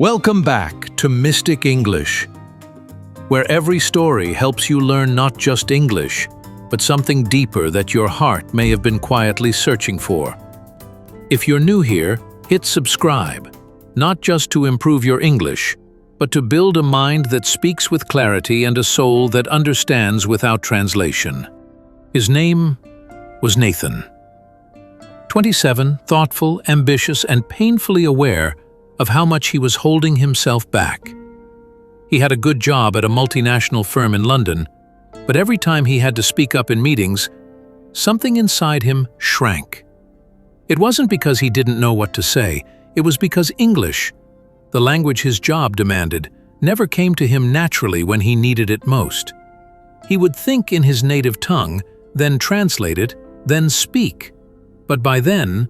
Welcome back to Mystic English, where every story helps you learn not just English, but something deeper that your heart may have been quietly searching for. If you're new here, hit subscribe, not just to improve your English, but to build a mind that speaks with clarity and a soul that understands without translation. His name was Nathan. 27, thoughtful, ambitious, and painfully aware of how much he was holding himself back. He had a good job at a multinational firm in London, but every time he had to speak up in meetings, something inside him shrank. It wasn't because he didn't know what to say, it was because English, the language his job demanded, never came to him naturally when he needed it most. He would think in his native tongue, then translate it, then speak. But by then,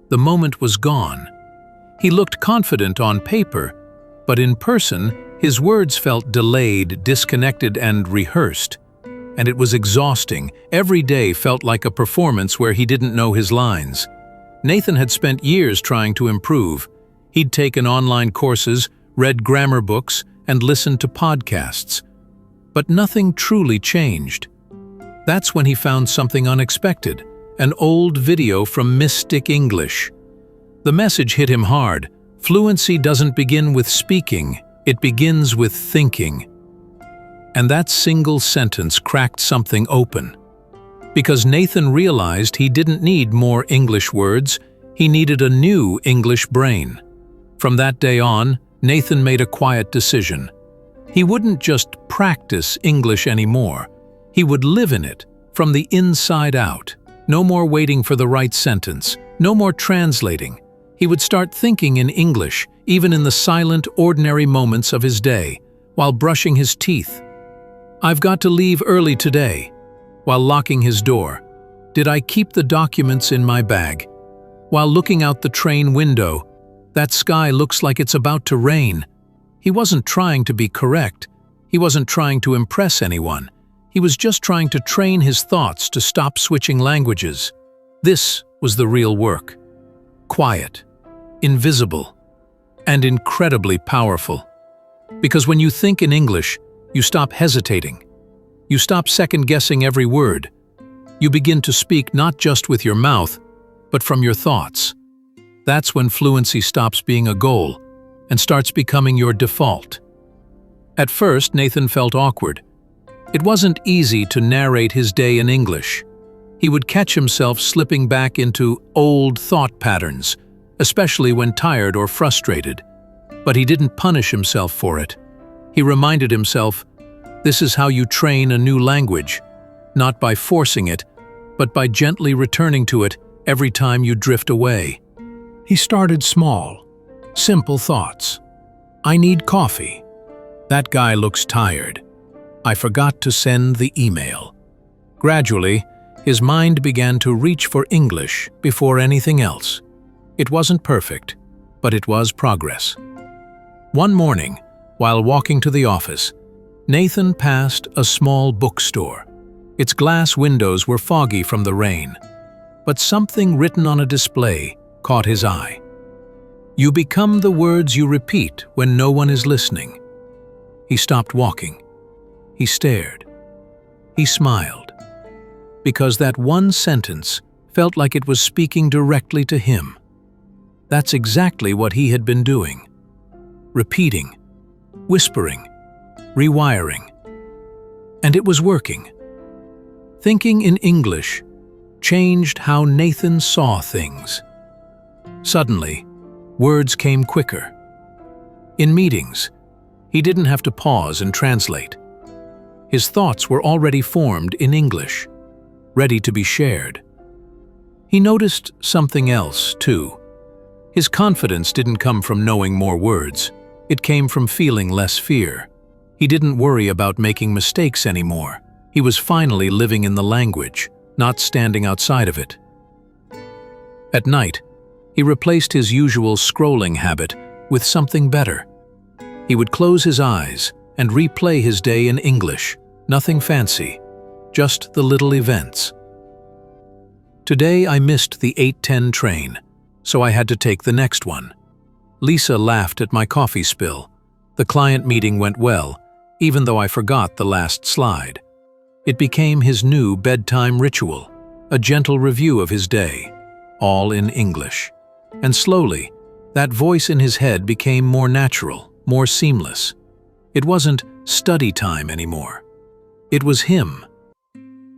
the moment was gone. He looked confident on paper, but in person, his words felt delayed, disconnected, and rehearsed. And it was exhausting. Every day felt like a performance where he didn't know his lines. Nathan had spent years trying to improve. He'd taken online courses, read grammar books, and listened to podcasts. But nothing truly changed. That's when he found something unexpected, an old video from Mystic English. The message hit him hard. Fluency doesn't begin with speaking, it begins with thinking. And that single sentence cracked something open. Because Nathan realized he didn't need more English words, he needed a new English brain. From that day on, Nathan made a quiet decision. He wouldn't just practice English anymore. He would live in it, from the inside out. No more waiting for the right sentence, no more translating. He would start thinking in English, even in the silent, ordinary moments of his day, while brushing his teeth. I've got to leave early today. While locking his door, did I keep the documents in my bag? While looking out the train window, that sky looks like it's about to rain. He wasn't trying to be correct. He wasn't trying to impress anyone. He was just trying to train his thoughts to stop switching languages. This was the real work. Quiet, invisible, and incredibly powerful. Because when you think in English, you stop hesitating. You stop second-guessing every word. You begin to speak not just with your mouth, but from your thoughts. That's when fluency stops being a goal and starts becoming your default. At first, Nathan felt awkward. It wasn't easy to narrate his day in English. He would catch himself slipping back into old thought patterns, especially when tired or frustrated. But he didn't punish himself for it. He reminded himself, this is how you train a new language, not by forcing it, but by gently returning to it every time you drift away. He started small, simple thoughts. I need coffee. That guy looks tired. I forgot to send the email. Gradually, his mind began to reach for English before anything else. It wasn't perfect, but it was progress. One morning, while walking to the office, Nathan passed a small bookstore. Its glass windows were foggy from the rain, but something written on a display caught his eye. You become the words you repeat when no one is listening. He stopped walking. He stared. He smiled. Because that one sentence felt like it was speaking directly to him. That's exactly what he had been doing. Repeating, whispering, rewiring. And it was working. Thinking in English changed how Nathan saw things. Suddenly, words came quicker. In meetings, he didn't have to pause and translate. His thoughts were already formed in English, ready to be shared. He noticed something else, too. His confidence didn't come from knowing more words. It came from feeling less fear. He didn't worry about making mistakes anymore. He was finally living in the language, not standing outside of it. At night, he replaced his usual scrolling habit with something better. He would close his eyes and replay his day in English, nothing fancy, just the little events. Today I missed the 8:10 train, so I had to take the next one. Lisa laughed at my coffee spill. The client meeting went well, even though I forgot the last slide. It became his new bedtime ritual, a gentle review of his day, all in English. And slowly, that voice in his head became more natural, more seamless. It wasn't study time anymore. It was him.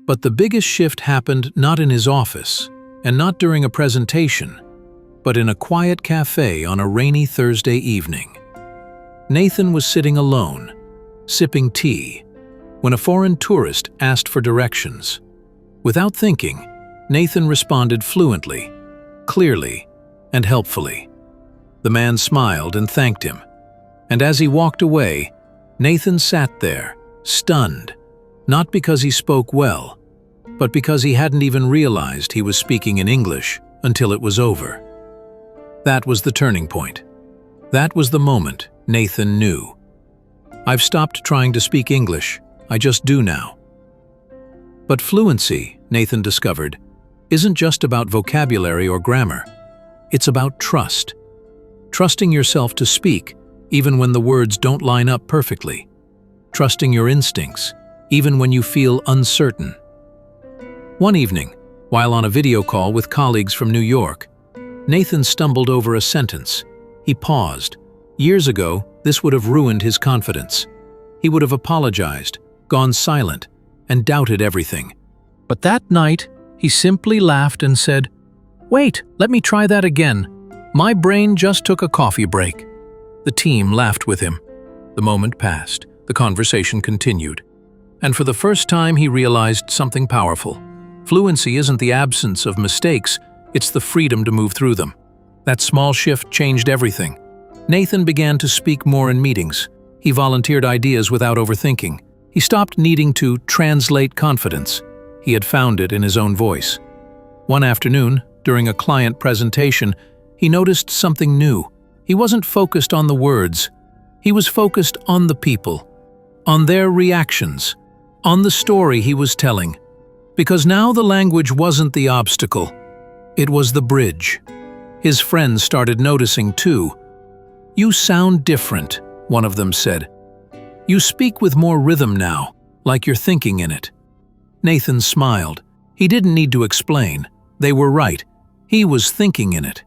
But the biggest shift happened not in his office, and not during a presentation, but in a quiet cafe on a rainy Thursday evening. Nathan was sitting alone, sipping tea, when a foreign tourist asked for directions. Without thinking, Nathan responded fluently, clearly, and helpfully. The man smiled and thanked him, and as he walked away, Nathan sat there, stunned, not because he spoke well, but because he hadn't even realized he was speaking in English until it was over. That was the turning point. That was the moment Nathan knew. I've stopped trying to speak English, I just do now. But fluency, Nathan discovered, isn't just about vocabulary or grammar. It's about trust. Trusting yourself to speak, even when the words don't line up perfectly. Trusting your instincts, even when you feel uncertain. One evening, while on a video call with colleagues from New York, Nathan stumbled over a sentence. He paused. Years ago, this would have ruined his confidence. He would have apologized, gone silent, and doubted everything. But that night, he simply laughed and said, "Wait, let me try that again. My brain just took a coffee break." The team laughed with him. The moment passed. The conversation continued. And for the first time, he realized something powerful. Fluency isn't the absence of mistakes, it's the freedom to move through them. That small shift changed everything. Nathan began to speak more in meetings. He volunteered ideas without overthinking. He stopped needing to translate confidence. He had found it in his own voice. One afternoon, during a client presentation, he noticed something new. He wasn't focused on the words. He was focused on the people, on their reactions, on the story he was telling. Because now the language wasn't the obstacle. It was the bridge. His friends started noticing too. "You sound different," one of them said. "You speak with more rhythm now, like you're thinking in it." Nathan smiled. He didn't need to explain. They were right. He was thinking in it.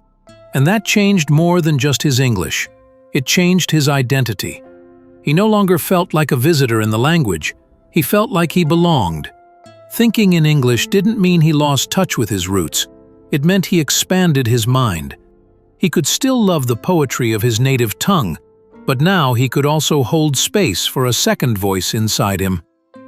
And that changed more than just his English. It changed his identity. He no longer felt like a visitor in the language. He felt like he belonged. Thinking in English didn't mean he lost touch with his roots. It meant he expanded his mind. He could still love the poetry of his native tongue, but now he could also hold space for a second voice inside him.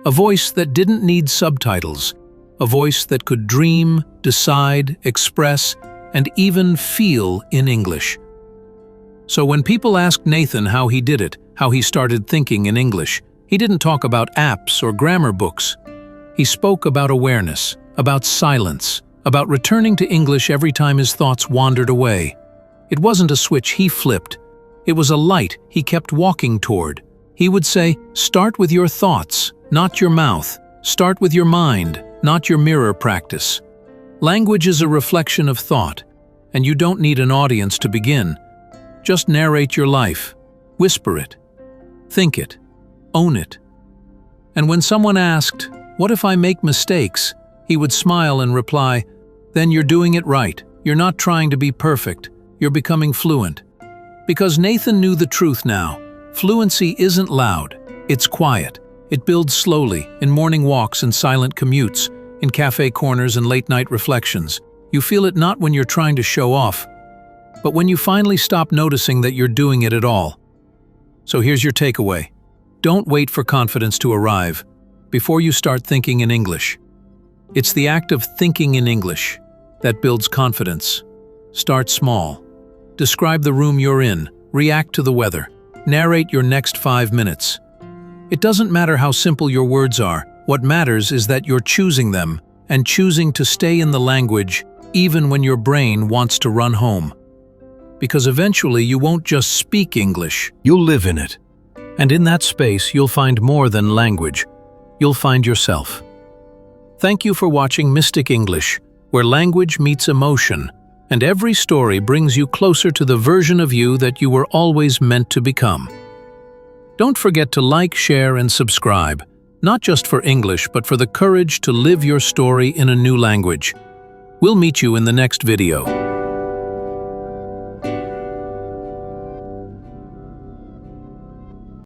A voice that didn't need subtitles. A voice that could dream, decide, express, and even feel in English. So when people asked Nathan how he did it, how he started thinking in English, he didn't talk about apps or grammar books. He spoke about awareness, about silence, about returning to English every time his thoughts wandered away. It wasn't a switch he flipped. It was a light he kept walking toward. He would say, "Start with your thoughts, not your mouth. Start with your mind, not your mirror practice." Language is a reflection of thought, and you don't need an audience to begin. Just narrate your life, whisper it, think it, own it. And when someone asked, "What if I make mistakes?" he would smile and reply, "Then you're doing it right. You're not trying to be perfect. You're becoming fluent." Because Nathan knew the truth now. Fluency isn't loud. It's quiet. It builds slowly, in morning walks and silent commutes, in cafe corners and late-night reflections. You feel it not when you're trying to show off, but when you finally stop noticing that you're doing it at all. So here's your takeaway. Don't wait for confidence to arrive before you start thinking in English. It's the act of thinking in English that builds confidence. Start small. Describe the room you're in. React to the weather. Narrate your next 5 minutes. It doesn't matter how simple your words are. What matters is that you're choosing them and choosing to stay in the language even when your brain wants to run home. Because eventually you won't just speak English, you'll live in it. And in that space, you'll find more than language. You'll find yourself. Thank you for watching Mystic English, where language meets emotion, and every story brings you closer to the version of you that you were always meant to become. Don't forget to like, share, and subscribe, not just for English, but for the courage to live your story in a new language. We'll meet you in the next video.